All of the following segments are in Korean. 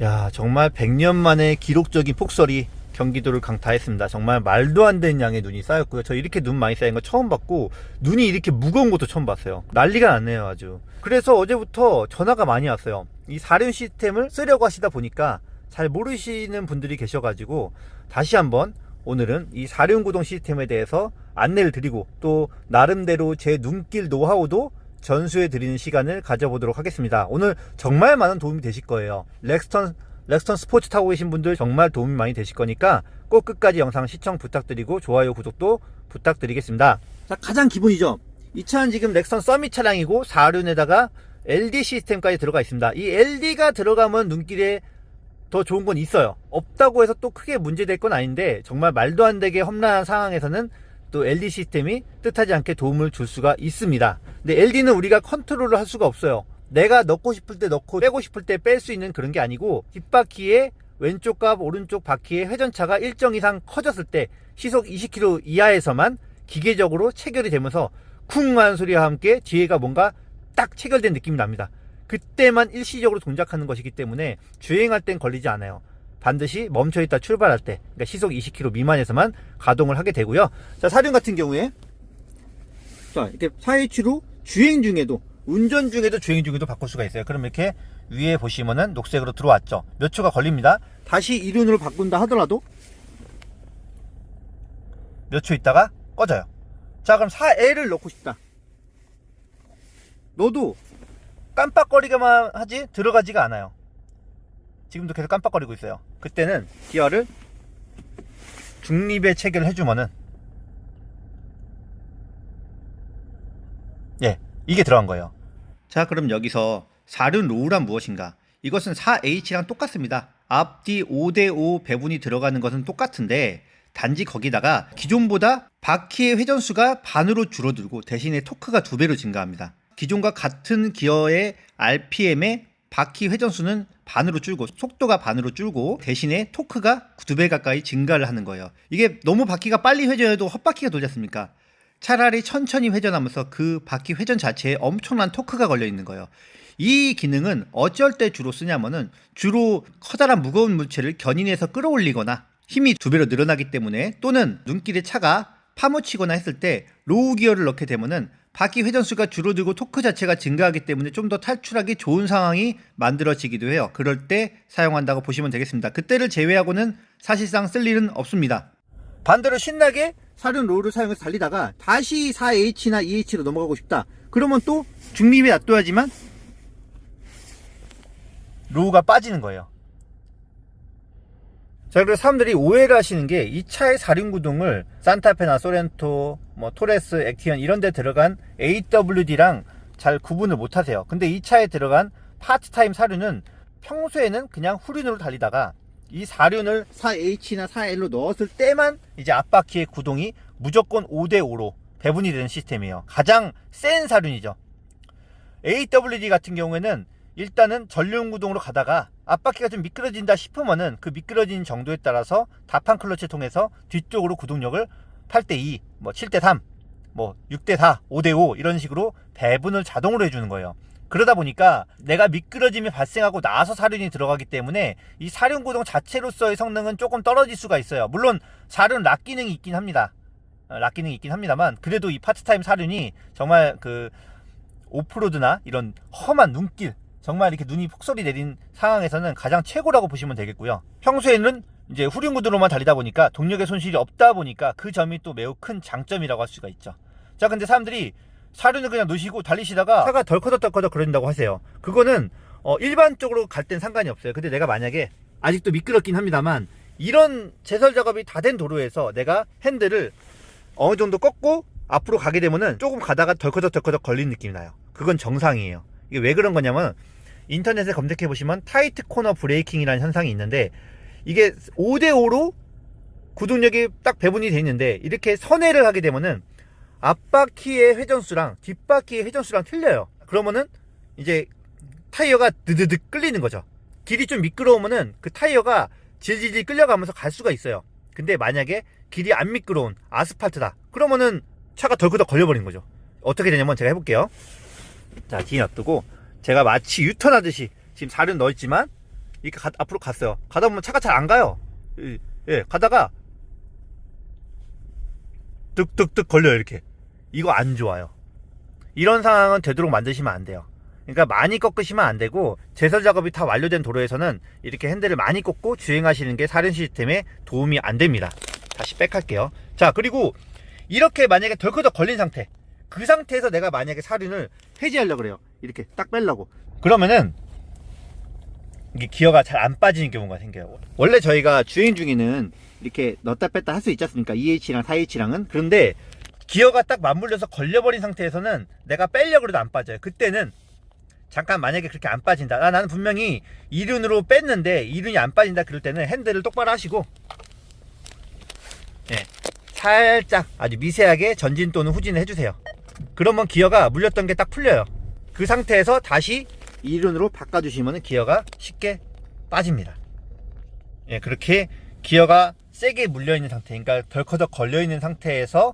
야, 정말 100년 만에 기록적인 폭설이 경기도를 강타했습니다. 정말 말도 안 되는 양의 눈이 쌓였고요. 저 이렇게 눈 많이 쌓인 거 처음 봤고, 눈이 이렇게 무거운 것도 처음 봤어요. 난리가 났네요, 아주. 그래서 어제부터 전화가 많이 왔어요. 이 사륜 시스템을 쓰려고 하시다 보니까 잘 모르시는 분들이 계셔가지고, 다시 한번 오늘은 이 사륜 구동 시스템에 대해서 안내를 드리고, 또 나름대로 제 눈길 노하우도 전수해 드리는 시간을 가져보도록 하겠습니다. 오늘 정말 많은 도움이 되실 거예요. 렉스턴 스포츠 타고 계신 분들 정말 도움이 많이 되실 거니까 꼭 끝까지 영상 시청 부탁드리고 좋아요, 구독도 부탁드리겠습니다. 자, 가장 기본이죠. 이 차는 지금 렉스턴 서밋 차량이고 4륜에다가 LD 시스템까지 들어가 있습니다. 이 LD가 들어가면 눈길에 더 좋은 건 있어요. 없다고 해서 또 크게 문제될 건 아닌데, 정말 말도 안 되게 험난한 상황에서는 또 LD 시스템이 뜻하지 않게 도움을 줄 수가 있습니다. 근데 LD는 우리가 컨트롤을 할 수가 없어요. 내가 넣고 싶을 때 넣고 빼고 싶을 때 뺄 수 있는 그런 게 아니고, 뒷바퀴의 왼쪽과 오른쪽 바퀴의 회전차가 일정 이상 커졌을 때 시속 20km 이하에서만 기계적으로 체결이 되면서 쿵 하는 소리와 함께 뒤에가 뭔가 딱 체결된 느낌이 납니다. 그때만 일시적으로 동작하는 것이기 때문에 주행할 땐 걸리지 않아요. 반드시 멈춰있다 출발할 때, 그러니까 시속 20km 미만에서만 가동을 하게 되고요. 자, 사륜 같은 경우에 자, 이렇게 4H로 주행 중에도, 운전 중에도 주행 중에도 바꿀 수가 있어요. 그럼 이렇게 위에 보시면은 녹색으로 들어왔죠. 몇 초가 걸립니다. 다시 2륜으로 바꾼다 하더라도 몇 초 있다가 꺼져요. 자, 그럼 4L을 넣고 싶다. 너도 깜빡거리기만 하지 들어가지가 않아요. 지금도 계속 깜빡거리고 있어요. 그때는 기어를 중립에 체결을 해주면은, 예, 이게 들어간 거예요. 자, 그럼 여기서 4륜 로우란 무엇인가? 이것은 4H랑 똑같습니다. 앞뒤 5대5 배분이 들어가는 것은 똑같은데, 단지 거기다가 기존보다 바퀴의 회전수가 반으로 줄어들고 대신에 토크가 2배로 증가합니다. 기존과 같은 기어의 RPM의 바퀴 회전수는 반으로 줄고 속도가 반으로 줄고 대신에 토크가 2배 가까이 증가를 하는 거예요. 이게 너무 바퀴가 빨리 회전해도 헛바퀴가 돌지 않습니까? 차라리 천천히 회전하면서 그 바퀴 회전 자체에 엄청난 토크가 걸려 있는 거예요. 이 기능은 어쩔 때 주로 쓰냐면은, 주로 커다란 무거운 물체를 견인해서 끌어올리거나 힘이 2배로 늘어나기 때문에, 또는 눈길에 차가 파묻히거나 했을 때 로우 기어를 넣게 되면은 바퀴 회전수가 줄어들고 토크 자체가 증가하기 때문에 좀 더 탈출하기 좋은 상황이 만들어지기도 해요. 그럴 때 사용한다고 보시면 되겠습니다. 그때를 제외하고는 사실상 쓸 일은 없습니다. 반대로 신나게 사륜 로우를 사용해서 달리다가 다시 4H나 2H로 넘어가고 싶다. 그러면 또 중립에 놔둬야지만 로우가 빠지는 거예요. 자, 그래서 사람들이 오해를 하시는 게, 이 차의 사륜 구동을 산타페나 소렌토, 토레스, 액티언 이런 데 들어간 AWD랑 잘 구분을 못 하세요. 근데 이 차에 들어간 파트타임 사륜은 평소에는 그냥 후륜으로 달리다가 이 사륜을 4H나 4L로 넣었을 때만 이제 앞바퀴의 구동이 무조건 5대5로 배분이 되는 시스템이에요. 가장 센 사륜이죠. AWD 같은 경우에는 일단은 전륜 구동으로 가다가 앞바퀴가 좀 미끄러진다 싶으면은 그 미끄러진 정도에 따라서 다판 클러치를 통해서 뒤쪽으로 구동력을 8대2, 7대3, 6대4, 5대5 이런 식으로 배분을 자동으로 해주는 거예요. 그러다 보니까 내가 미끄러짐이 발생하고 나서 사륜이 들어가기 때문에 이 사륜 구동 자체로서의 성능은 조금 떨어질 수가 있어요. 물론 사륜 락 기능이 있긴 합니다. 락 기능이 있긴 합니다만, 그래도 이 파트타임 사륜이 정말 그 오프로드나 이런 험한 눈길, 정말 이렇게 눈이 폭설이 내린 상황에서는 가장 최고라고 보시면 되겠고요. 평소에는 이제 후륜 구동으로만 달리다 보니까 동력의 손실이 없다 보니까 그 점이 또 매우 큰 장점이라고 할 수가 있죠. 자, 근데 사람들이 사륜을 그냥 놓으시고 달리시다가 차가 덜커덕 그런다고 하세요. 그거는 일반적으로 갈 땐 상관이 없어요. 근데 내가 만약에 아직도 미끄럽긴 합니다만, 이런 제설 작업이 다 된 도로에서 내가 핸들을 어느 정도 꺾고 앞으로 가게 되면은 조금 가다가 덜커덕 걸리는 느낌이 나요. 그건 정상이에요. 이게 왜 그런 거냐면, 인터넷에 검색해 보시면 타이트 코너 브레이킹이라는 현상이 있는데, 이게 5대5로 구동력이 딱 배분이 되어 있는데, 이렇게 선회를 하게 되면은 앞바퀴의 회전수랑 뒷바퀴의 회전수랑 틀려요. 그러면은 이제 타이어가 드드득 끌리는 거죠. 길이 좀 미끄러우면은 그 타이어가 질질질 끌려가면서 갈 수가 있어요. 근데 만약에 길이 안 미끄러운 아스팔트다, 그러면은 차가 덜커덕 걸려버린 거죠. 어떻게 되냐면 제가 해볼게요. 자, 뒤에 놔두고 제가 마치 유턴하듯이 지금 사륜 넣었지만 이렇게 앞으로 갔어요. 가다 보면 차가 잘 안 가요. 예, 가다가 득득득 걸려요. 이렇게. 이거 안 좋아요. 이런 상황은 되도록 만드시면 안 돼요. 그러니까 많이 꺾으시면 안 되고, 제설 작업이 다 완료된 도로에서는 이렇게 핸들을 많이 꺾고 주행하시는 게 사륜 시스템에 도움이 안 됩니다. 다시 백할게요. 자, 그리고 이렇게 만약에 덜커덕 걸린 상태, 그 상태에서 내가 만약에 사륜을 해제하려고 그래요. 이렇게 딱 빼려고. 그러면은 이게 기어가 잘 안 빠지는 경우가 생겨요. 원래 저희가 주행 중에는 이렇게 넣었다 뺐다 할 수 있지 않습니까? 2H랑 4H랑은. 그런데 기어가 딱 맞물려서 걸려버린 상태에서는 내가 빼려고 해도 안 빠져요. 그때는 잠깐 만약에 그렇게 안 빠진다, 나는 분명히 2륜으로 뺐는데 2륜이 안 빠진다, 그럴 때는 핸들을 똑바로 하시고, 예, 살짝 아주 미세하게 전진 또는 후진을 해주세요. 그러면 기어가 물렸던 게 딱 풀려요. 그 상태에서 다시 2륜으로 바꿔주시면 기어가 쉽게 빠집니다. 예, 그렇게 기어가 세게 물려있는 상태, 그러니까 덜커덕 걸려있는 상태에서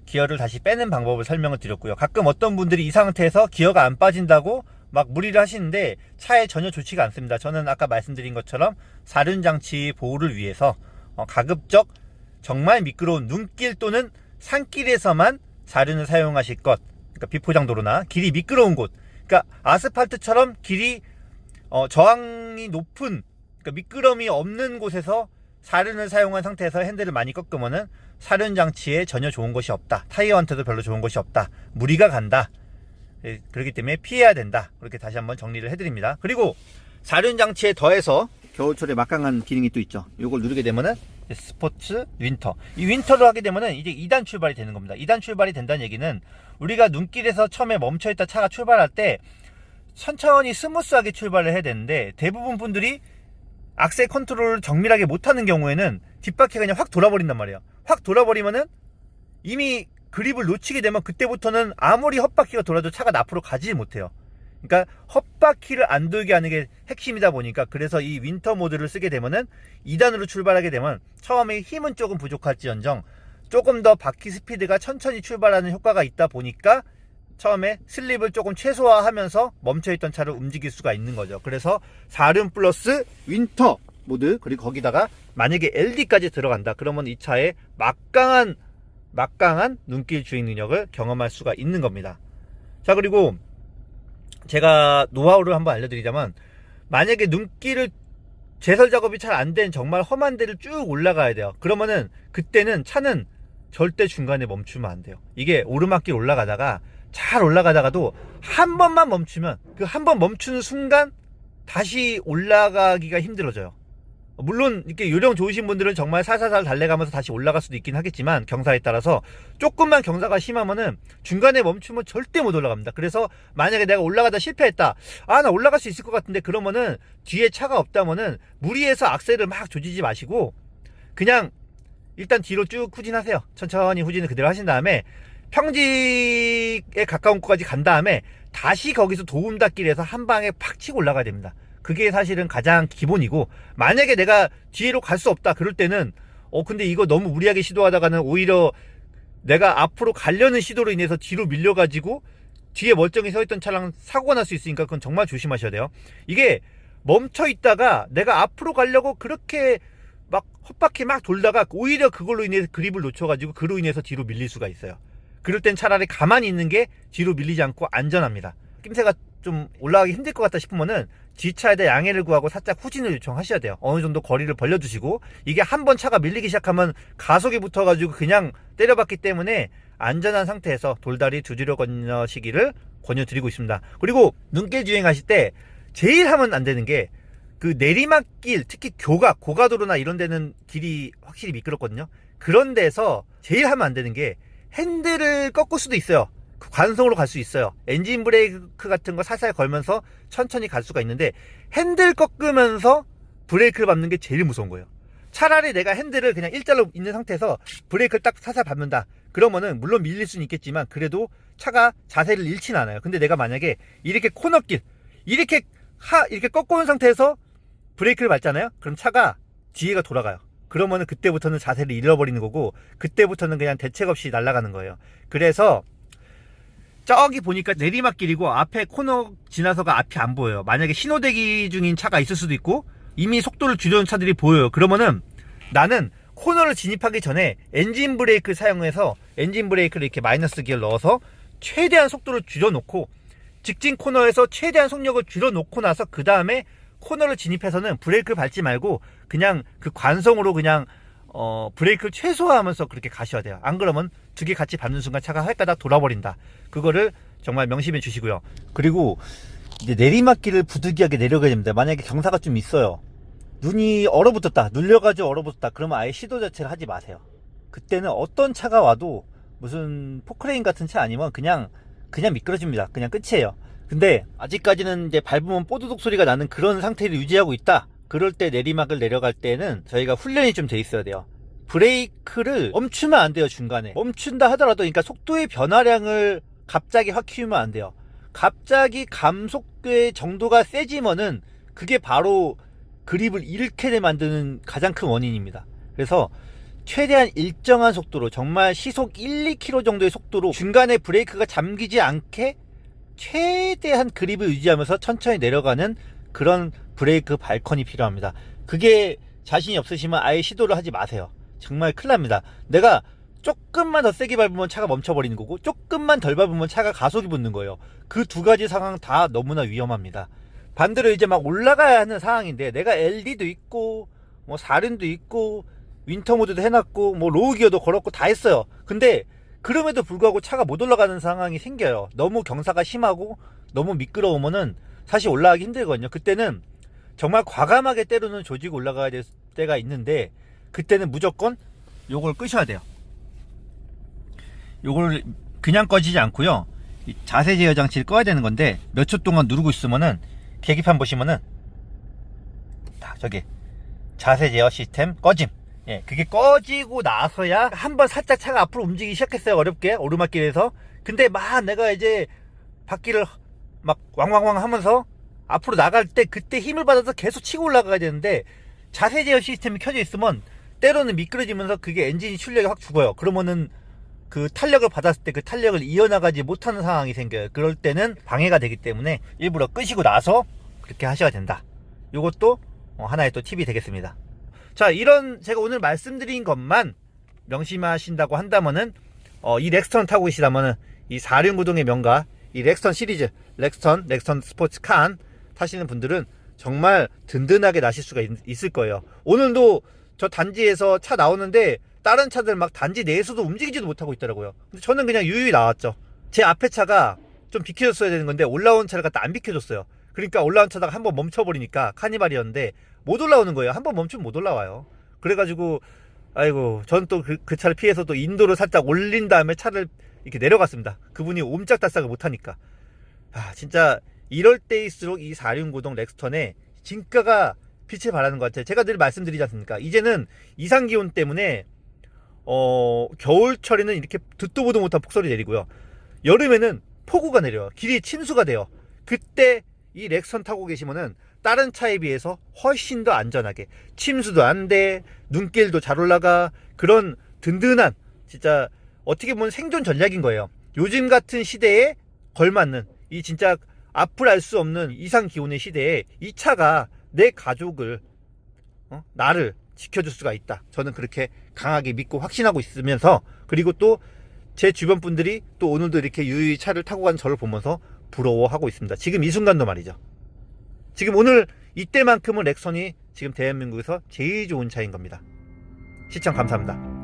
기어를 다시 빼는 방법을 설명을 드렸고요. 가끔 어떤 분들이 이 상태에서 기어가 안 빠진다고 막 무리를 하시는데 차에 전혀 좋지가 않습니다. 저는 아까 말씀드린 것처럼 사륜장치 보호를 위해서 가급적 정말 미끄러운 눈길 또는 산길에서만 사륜을 사용하실 것, 그러니까 비포장도로나 길이 미끄러운 곳, 그러니까 아스팔트처럼 길이 저항이 높은, 그러니까 미끄럼이 없는 곳에서 사륜을 사용한 상태에서 핸들을 많이 꺾으면은 사륜장치에 전혀 좋은 것이 없다, 타이어한테도 별로 좋은 것이 없다, 무리가 간다. 그렇기 때문에 피해야 된다. 그렇게 다시 한번 정리를 해드립니다. 그리고 사륜장치에 더해서 겨울철에 막강한 기능이 또 있죠. 이걸 누르게 되면은 스포츠 윈터, 이 윈터를 하게 되면은 이제 2단 출발이 되는 겁니다. 2단 출발이 된다는 얘기는 우리가 눈길에서 처음에 멈춰있다 차가 출발할 때 천천히 스무스하게 출발을 해야 되는데, 대부분 분들이 악셀 컨트롤을 정밀하게 못하는 경우에는 뒷바퀴가 그냥 확 돌아버린단 말이에요. 확 돌아버리면은 이미 그립을 놓치게 되면 그때부터는 아무리 헛바퀴가 돌아도 차가 앞으로 가지 못해요. 그러니까 헛바퀴를 안 돌게 하는 게 핵심이다 보니까, 그래서 이 윈터 모드를 쓰게 되면은 2단으로 출발하게 되면 처음에 힘은 조금 부족할지언정 조금 더 바퀴 스피드가 천천히 출발하는 효과가 있다 보니까 처음에 슬립을 조금 최소화하면서 멈춰있던 차를 움직일 수가 있는 거죠. 그래서 사륜 플러스 윈터 모드, 그리고 거기다가 만약에 LD까지 들어간다, 그러면 이 차의 막강한 눈길 주행 능력을 경험할 수가 있는 겁니다. 자, 그리고 제가 노하우를 한번 알려드리자면, 만약에 눈길을 제설 작업이 잘 안 된 정말 험한 데를 쭉 올라가야 돼요. 그러면은 그때는 차는 절대 중간에 멈추면 안 돼요. 이게 오르막길 올라가다가 잘 올라가다가도 한 번만 멈추면, 그 한 번 멈추는 순간 다시 올라가기가 힘들어져요. 물론 이렇게 요령 좋으신 분들은 정말 살살살 달래가면서 다시 올라갈 수도 있긴 하겠지만, 경사에 따라서 조금만 경사가 심하면은 중간에 멈추면 절대 못 올라갑니다. 그래서 만약에 내가 올라가다 실패했다, 나 올라갈 수 있을 것 같은데, 그러면은 뒤에 차가 없다면은 무리해서 악셀을 막 조지지 마시고 그냥 일단 뒤로 쭉 후진하세요. 천천히 후진을 그대로 하신 다음에 평지에 가까운 곳까지 간 다음에 다시 거기서 도움닫길에서 한 방에 팍 치고 올라가야 됩니다. 그게 사실은 가장 기본이고, 만약에 내가 뒤로 갈 수 없다 그럴 때는 근데 이거 너무 무리하게 시도하다가는 오히려 내가 앞으로 가려는 시도로 인해서 뒤로 밀려가지고 뒤에 멀쩡히 서있던 차랑 사고가 날 수 있으니까 그건 정말 조심하셔야 돼요. 이게 멈춰있다가 내가 앞으로 가려고 그렇게 막 헛바퀴 막 돌다가 오히려 그걸로 인해서 그립을 놓쳐가지고 그로 인해서 뒤로 밀릴 수가 있어요. 그럴 땐 차라리 가만히 있는 게 뒤로 밀리지 않고 안전합니다. 낌새가 좀 올라가기 힘들 것 같다 싶으면은 뒷차에 대해 양해를 구하고 살짝 후진을 요청하셔야 돼요. 어느 정도 거리를 벌려주시고, 이게 한번 차가 밀리기 시작하면 가속이 붙어가지고 그냥 때려박기 때문에 안전한 상태에서 돌다리 두드려 건너시기를 권유드리고 있습니다. 그리고 눈길 주행하실 때 제일 하면 안 되는 게, 그 내리막길, 특히 고가도로나 이런 데는 길이 확실히 미끄럽거든요. 그런 데서 제일 하면 안 되는 게 핸들을 꺾을 수도 있어요. 관성으로 갈 수 있어요. 엔진 브레이크 같은 거 살살 걸면서 천천히 갈 수가 있는데, 핸들 꺾으면서 브레이크를 밟는 게 제일 무서운 거예요. 차라리 내가 핸들을 그냥 일자로 있는 상태에서 브레이크를 딱 살살 밟는다, 그러면은 물론 밀릴 수는 있겠지만 그래도 차가 자세를 잃지는 않아요. 근데 내가 만약에 이렇게 코너길 이렇게 꺾어온 상태에서 브레이크를 밟잖아요. 그럼 차가 뒤에가 돌아가요. 그러면은 그때부터는 자세를 잃어버리는 거고, 그때부터는 그냥 대책 없이 날아가는 거예요. 그래서 저기 보니까 내리막길이고 앞에 코너 지나서가 앞이 안 보여요. 만약에 신호 대기 중인 차가 있을 수도 있고, 이미 속도를 줄여놓은 차들이 보여요. 그러면은 나는 코너를 진입하기 전에 엔진 브레이크 사용해서 엔진 브레이크를 이렇게 마이너스 기어를 넣어서 최대한 속도를 줄여놓고 직진 코너에서 최대한 속력을 줄여놓고 나서 그 다음에 코너를 진입해서는 브레이크를 밟지 말고 그냥 그 관성으로 그냥 브레이크를 최소화하면서 그렇게 가셔야 돼요. 안 그러면 두 개 같이 밟는 순간 차가 헷가닥 돌아버린다. 그거를 정말 명심해 주시고요. 그리고 이제 내리막길을 부득이하게 내려가야 됩니다. 만약에 경사가 좀 있어요. 눈이 얼어붙었다, 눌려가지고 얼어붙었다, 그러면 아예 시도 자체를 하지 마세요. 그때는 어떤 차가 와도 무슨 포크레인 같은 차 아니면 그냥 미끄러집니다. 그냥 끝이에요. 근데 아직까지는 이제 밟으면 뽀드득 소리가 나는 그런 상태를 유지하고 있다. 그럴 때 내리막을 내려갈 때는 저희가 훈련이 좀 돼 있어야 돼요. 브레이크를 멈추면 안 돼요. 중간에 멈춘다 하더라도, 그러니까 속도의 변화량을 갑자기 확 키우면 안 돼요. 갑자기 감속의 정도가 세지면은 그게 바로 그립을 잃게 만드는 가장 큰 원인입니다. 그래서 최대한 일정한 속도로, 정말 시속 1, 2km 정도의 속도로 중간에 브레이크가 잠기지 않게 최대한 그립을 유지하면서 천천히 내려가는 그런 브레이크 발컨이 필요합니다. 그게 자신이 없으시면 아예 시도를 하지 마세요. 정말 큰일 납니다. 내가 조금만 더 세게 밟으면 차가 멈춰버리는 거고, 조금만 덜 밟으면 차가 가속이 붙는 거예요. 그 두 가지 상황 다 너무나 위험합니다. 반대로 이제 막 올라가야 하는 상황인데, 내가 LD도 있고 뭐 사륜도 있고 윈터 모드도 해놨고 뭐 로우 기어도 걸었고 다 했어요. 근데 그럼에도 불구하고 차가 못 올라가는 상황이 생겨요. 너무 경사가 심하고 너무 미끄러우면은 사실 올라가기 힘들거든요. 그때는 정말 과감하게 때로는 조지고 올라가야 될 때가 있는데, 그때는 무조건 요걸 끄셔야 돼요. 요걸 그냥 꺼지지 않고요, 자세 제어 장치를 꺼야 되는 건데, 몇 초 동안 누르고 있으면은 계기판 보시면은 딱 저기 자세 제어 시스템 꺼짐. 예, 그게 꺼지고 나서야 한번 살짝 차가 앞으로 움직이기 시작했어요. 어렵게 오르막길에서. 근데 막 내가 이제 바퀴를 막 왕왕왕 하면서 앞으로 나갈 때 그때 힘을 받아서 계속 치고 올라가야 되는데, 자세 제어 시스템이 켜져 있으면 때로는 미끄러지면서 그게 엔진이 출력이 확 죽어요. 그러면은 그 탄력을 받았을 때 그 탄력을 이어나가지 못하는 상황이 생겨요. 그럴 때는 방해가 되기 때문에 일부러 끄시고 나서 그렇게 하셔야 된다. 요것도 하나의 또 팁이 되겠습니다. 자, 이런 제가 오늘 말씀드린 것만 명심하신다고 한다면은 이 렉스턴 타고 계시다면은 이 4륜구동의 명가, 이 렉스턴 시리즈, 렉스턴 스포츠 칸 타시는 분들은 정말 든든하게 나실 수가 있을 거예요. 오늘도 저 단지에서 차 나오는데 다른 차들 막 단지 내에서도 움직이지도 못하고 있더라고요. 근데 저는 그냥 유유히 나왔죠. 제 앞에 차가 좀 비켜줬어야 되는 건데 올라온 차를 갖다 안 비켜줬어요. 그러니까 올라온 차다가 한번 멈춰버리니까, 카니발이었는데 못 올라오는 거예요. 한번 멈추면 못 올라와요. 그래가지고 아이고, 저는 또 그 차를 피해서 또 인도를 살짝 올린 다음에 차를 이렇게 내려갔습니다. 그분이 옴짝달싹을 못하니까. 진짜 이럴 때일수록 이 4륜구동 렉스턴에 진가가 빛을 발하는 것 같아요. 제가 늘 말씀드리지 않습니까? 이제는 이상기온 때문에 겨울철에는 이렇게 듣도 보도 못한 폭설이 내리고요, 여름에는 폭우가 내려요. 길이 침수가 돼요. 그때 이 렉스턴 타고 계시면은 다른 차에 비해서 훨씬 더 안전하게, 침수도 안 돼, 눈길도 잘 올라가, 그런 든든한, 진짜 어떻게 보면 생존 전략인 거예요. 요즘 같은 시대에 걸맞는, 이 진짜 앞을 알 수 없는 이상 기온의 시대에 이 차가 내 가족을, 나를 지켜줄 수가 있다. 저는 그렇게 강하게 믿고 확신하고 있으면서, 그리고 또 제 주변 분들이 또 오늘도 이렇게 유유히 차를 타고 가는 저를 보면서 부러워하고 있습니다. 지금 이 순간도 말이죠. 지금 오늘 이때만큼은 렉선이 지금 대한민국에서 제일 좋은 차인 겁니다. 시청 감사합니다.